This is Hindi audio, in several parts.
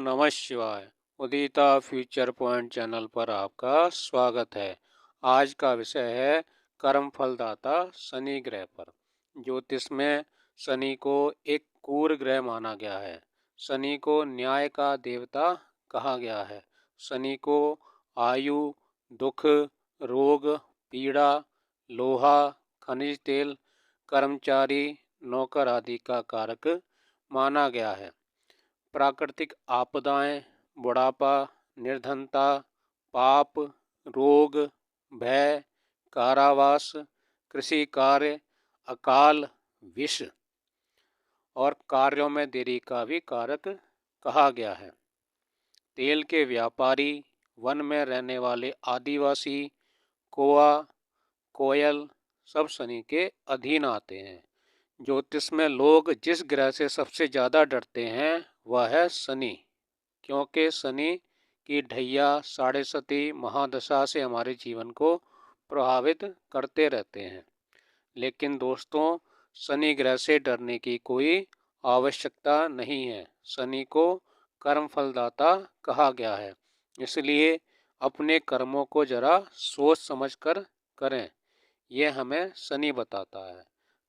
नमः शिवाय। उदिता फ्यूचर पॉइंट चैनल पर आपका स्वागत है। आज का विषय है कर्म फलदाता शनि ग्रह पर। ज्योतिष में शनि को एक क्रूर ग्रह माना गया है। शनि को न्याय का देवता कहा गया है। शनि को आयु, दुख, रोग, पीड़ा, लोहा, खनिज तेल, कर्मचारी, नौकर आदि का कारक माना गया है। प्राकृतिक आपदाएं, बुढ़ापा, निर्धनता, पाप, रोग, भय, कारावास, कृषि कार्य, अकाल, विष और कार्यों में देरी का भी कारक कहा गया है। तेल के व्यापारी, वन में रहने वाले आदिवासी, कोआ, कोयल सब शनि के अधीन आते हैं। ज्योतिष में लोग जिस ग्रह से सबसे ज़्यादा डरते हैं वह है शनि, क्योंकि शनि की ढैया साढ़े सती महादशा से हमारे जीवन को प्रभावित करते रहते हैं। लेकिन दोस्तों, शनि ग्रह से डरने की कोई आवश्यकता नहीं है। शनि को कर्म फलदाता कहा गया है, इसलिए अपने कर्मों को जरा सोच समझ कर करें। यह हमें शनि बताता है।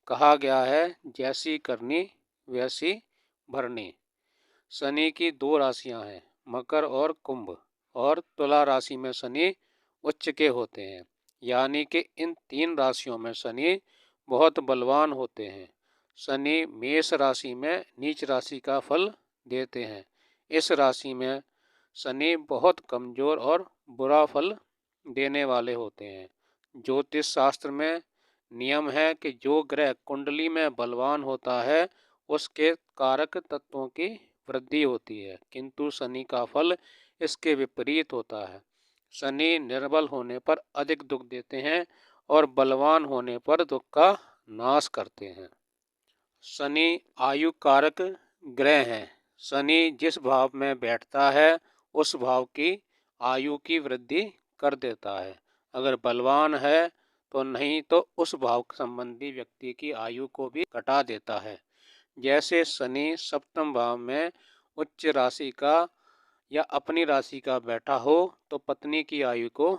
कहा गया है जैसी करनी वैसी भरनी। शनि की दो राशियां हैं, मकर और कुंभ, और तुला राशि में शनि उच्च के होते हैं। यानी कि इन तीन राशियों में शनि बहुत बलवान होते हैं। शनि मेष राशि में नीच राशि का फल देते हैं। इस राशि में शनि बहुत कमजोर और बुरा फल देने वाले होते हैं। ज्योतिष शास्त्र में नियम है कि जो ग्रह कुंडली में बलवान होता है उसके कारक तत्वों की वृद्धि होती है, किंतु शनि का फल इसके विपरीत होता है। शनि निर्बल होने पर अधिक दुख देते हैं और बलवान होने पर दुख का नाश करते हैं। शनि आयु कारक ग्रह है। शनि जिस भाव में बैठता है उस भाव की आयु की वृद्धि कर देता है। अगर बलवान है तो नहीं तो उस भाव संबंधी व्यक्ति की आयु को भी घटा देता है। जैसे शनि सप्तम भाव में उच्च राशि का या अपनी राशि का बैठा हो तो पत्नी की आयु को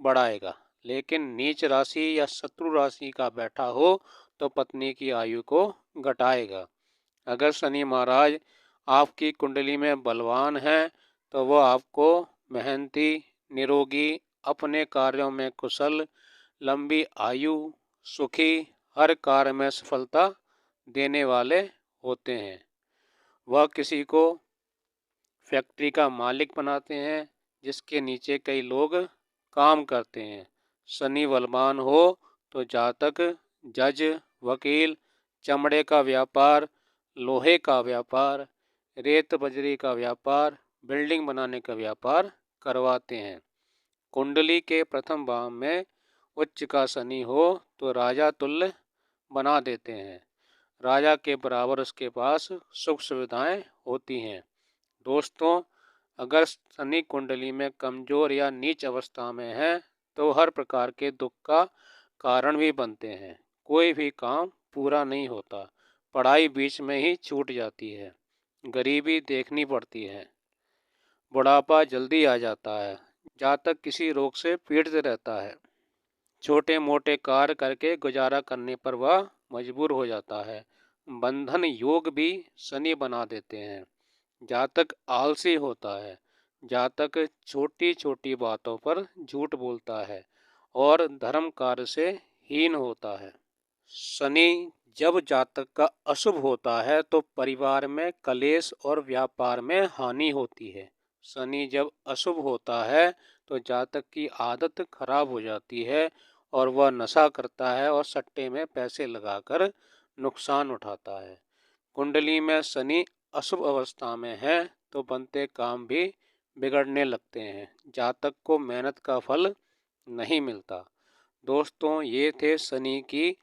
बढ़ाएगा, लेकिन नीच राशि या शत्रु राशि का बैठा हो तो पत्नी की आयु को घटाएगा। अगर शनि महाराज आपकी कुंडली में बलवान है तो वह आपको मेहनती, निरोगी, अपने कार्यों में कुशल, लंबी आयु, सुखी, हर कार्य में सफलता देने वाले होते हैं। वह किसी को फैक्ट्री का मालिक बनाते हैं जिसके नीचे कई लोग काम करते हैं। शनि बलवान हो तो जातक जज, वकील, चमड़े का व्यापार, लोहे का व्यापार, रेत बजरी का व्यापार, बिल्डिंग बनाने का व्यापार करवाते हैं। कुंडली के प्रथम भाव में उच्च का शनि हो तो राजा तुल्य बना देते हैं। राजा के बराबर उसके पास सुख सुविधाएं होती हैं। दोस्तों, अगर शनि कुंडली में कमजोर या नीच अवस्था में है तो हर प्रकार के दुख का कारण भी बनते हैं। कोई भी काम पूरा नहीं होता, पढ़ाई बीच में ही छूट जाती है, गरीबी देखनी पड़ती है, बुढ़ापा जल्दी आ जाता है, जातक किसी रोग से पीड़ित रहता है, छोटे मोटे कार्य करके गुजारा करने पर वह मजबूर हो जाता है। बंधन योग भी शनि बना देते हैं। जातक आलसी होता है, जातक छोटी छोटी बातों पर झूठ बोलता है और धर्म कार्य से हीन होता है। शनि जब जातक का अशुभ होता है तो परिवार में कलेश और व्यापार में हानि होती है। शनि जब अशुभ होता है तो जातक की आदत खराब हो जाती है और वह नशा करता है और सट्टे में पैसे लगाकर नुकसान उठाता है। कुंडली में शनि अशुभ अवस्था में है तो बनते काम भी बिगड़ने लगते हैं। जातक को मेहनत का फल नहीं मिलता। दोस्तों, ये थे शनि की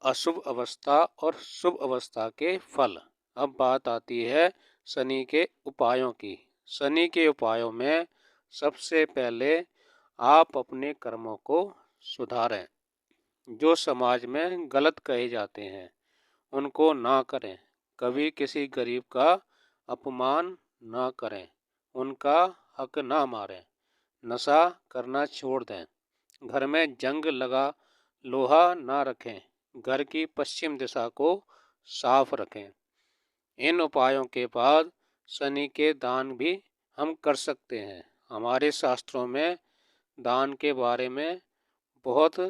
अशुभ अवस्था और शुभ अवस्था के फल। अब बात आती है शनि के उपायों की। शनि के उपायों में सबसे पहले आप अपने कर्मों को सुधारें। जो समाज में गलत कहे जाते हैं उनको ना करें। कभी किसी गरीब का अपमान ना करें। उनका हक ना मारें। नशा करना छोड़ दें। घर में जंग लगा लोहा ना रखें। घर की पश्चिम दिशा को साफ रखें। इन उपायों के बाद शनि के दान भी हम कर सकते हैं। हमारे शास्त्रों में दान के बारे में बहुत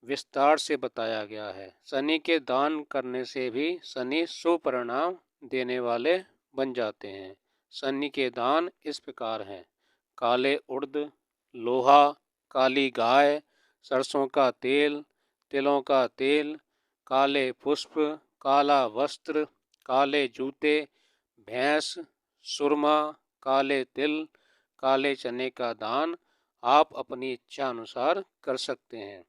विस्तार से बताया गया है। शनि के दान करने से भी शनि शुभ परिणाम देने वाले बन जाते हैं। शनि के दान इस प्रकार हैं: काले उड़द, लोहा, काली गाय, सरसों का तेल, तिलों का तेल, काले पुष्प, काला वस्त्र, काले जूते, भैंस, सुरमा, काले तिल, काले चने का दान आप अपनी इच्छा अनुसार कर सकते हैं।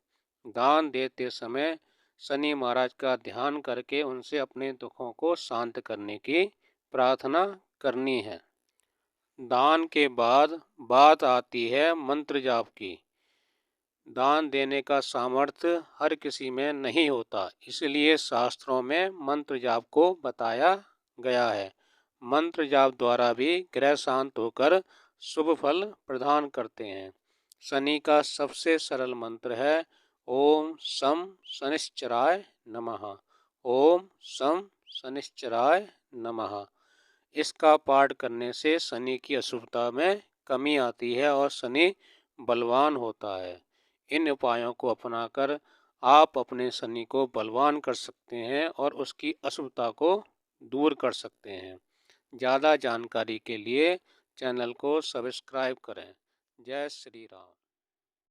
दान देते समय शनि महाराज का ध्यान करके उनसे अपने दुखों को शांत करने की प्रार्थना करनी है। दान के बाद बात आती है मंत्र जाप की। दान देने का सामर्थ्य हर किसी में नहीं होता, इसलिए शास्त्रों में मंत्र जाप को बताया गया है। मंत्र जाप द्वारा भी ग्रह शांत होकर शुभ फल प्रदान करते हैं। शनि का सबसे सरल मंत्र है ओम सम शनिश्चराय नमः। ओम सम शनिश्चराय नमः। इसका पाठ करने से शनि की अशुभता में कमी आती है और शनि बलवान होता है। इन उपायों को अपनाकर आप अपने शनि को बलवान कर सकते हैं और उसकी अशुभता को दूर कर सकते हैं। ज़्यादा जानकारी के लिए चैनल को सब्सक्राइब करें। जय श्री राम।